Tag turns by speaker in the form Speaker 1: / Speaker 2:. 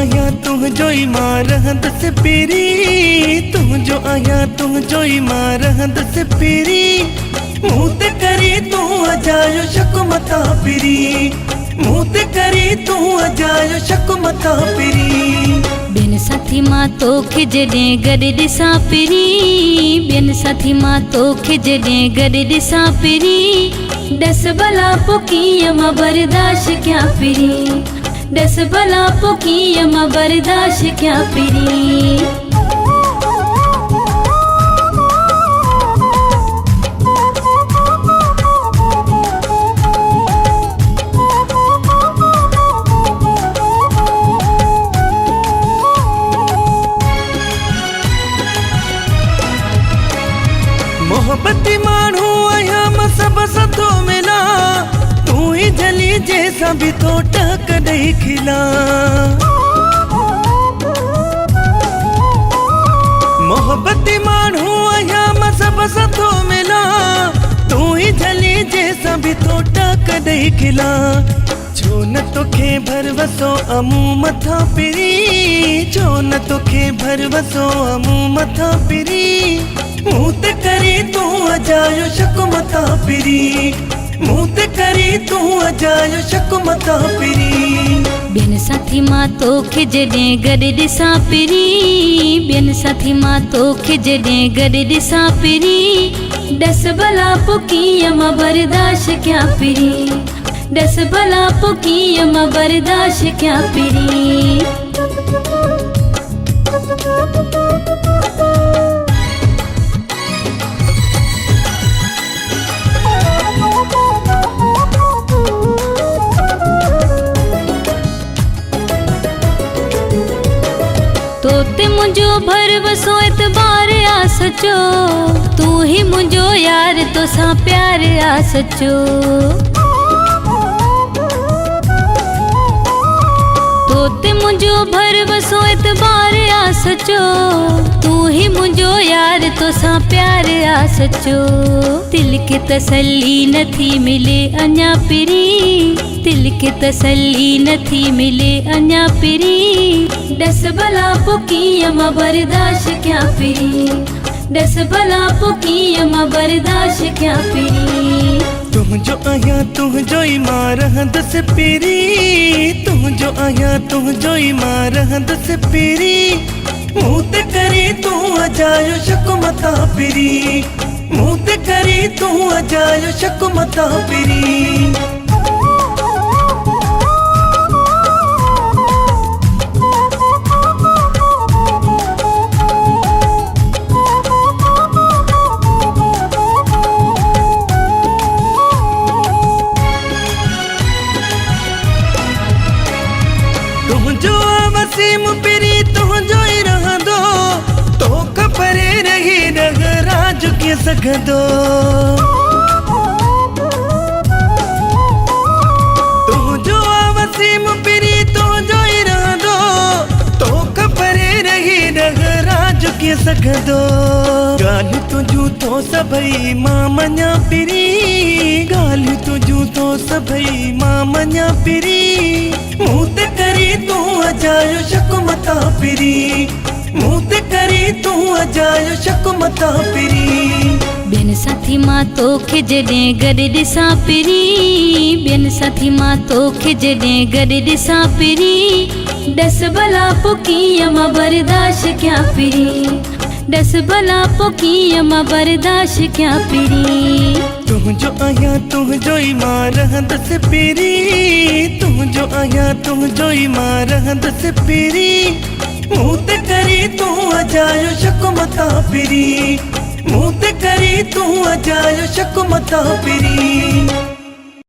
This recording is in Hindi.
Speaker 1: आया तू जो ई मारहंद से पीरी, तू जो आया तू जो ई मारहंद से पीरी। मुँह ते करी तू अजायो शक मता पीरी, मुँह ते करी तू अजायो शक मता पीरी।
Speaker 2: बिन साथी मां तोखे जॾहिं गॾु ॾिसां पिरी, बिन साथी मां तोखे जॾहिं गॾु ॾिसां पिरी। ॾस भला पोइ कीअं मां बर्दाश्त कयां पिरी, ॾस भला पोइ कीअं मां बर्दाश्त कयां पिरी।
Speaker 1: मोहब्बती माण्हू आहियां मां सब सथो मिला, तू ही जली जैसा भी तो टक ॾेई खिला। मोहब्बती माण्हू आहियां मां सब सथो मिला, तू ही जली जैसा भी तो टक ॾेई खिला। छो न तोखे भरवसो अमूं मथां पिरी, छो न तोखे भरवसो अमूं मथां पिरी। मुँह ते करी तू अजायो शक मता पिरी, मुँह ते करी तू अजायो शक मता पिरी।
Speaker 2: बिन साथी मां तोखे जॾहिं गॾु ॾिसां पिरी, बिन साथी मां तोखे जॾहिं गॾु ॾिसां पिरी। ॾस भला पोइ कीअं मां बर्दाश्त कयां पिरी, ॾस भला पोइ कीअं मां बर्दाश्त कयां पिरी। तोते मुझो भरवसो एतबार आ सचो, तू ही मुझो यार तोसां प्यार आ सचो। तोते मुझो भरवसो एतबार आ सचो, तू ही मुझो यार तोसां प्यार आ सचो। दिल खे तसल्ली नथी मिले अञा पिरी, दिल खे तसल्ली नथी मिले अञा पिरी। ॾस भला पोइ कीअं मां बर्दाश्त कयां पिरी, ॾस भला पोइ कीअं मां बर्दाश्त कयां पिरी।
Speaker 1: तुझो आया तुझो ई मारहंद से पीरी, तुझो आया तुझो ई मारहंद से पीरी। मुँह ते करी तू अजायो शक मता पिरी, मुँह ते करी तू अजायो शक मता पिरी। तुझो वसीम पिरी तुझो ही रहंदो, तो खपरे रही राज कीअं सघंदो। तुझो वसीम पिरी तुझो ही रहंदो, तो खपरे रही राज कीअं सघंदो। ॻाल्हि तुंहिंजूं तो सभई मां मञा पिरी, ॻाल्हि तुंहिंजूं तो सभई मां मञा पिरी। मुँह ते करी तू अजायो शक मता पिरी, मुँह ते करी तू अजायो शक मता पिरी।
Speaker 2: बिन साथी मां तोखे जॾहिं गॾु ॾिसां पिरी, बिन साथी मां तोखे जॾहिं गॾु ॾिसां पिरी। ॾस भला पोइ कीअं मां बर्दाश्त कयां पिरी, ॾस भला पोइ कीअं मां बर्दाश्त कयां पिरी।
Speaker 1: तुझो आया तुझो ई मारहंद से पीरी, तुझो आया तुझो ई मारहंद से पीरी। मुँह ते करी तू अजायो शक मता पिरी, मुँह ते करी तू अजायो शक मता पिरी।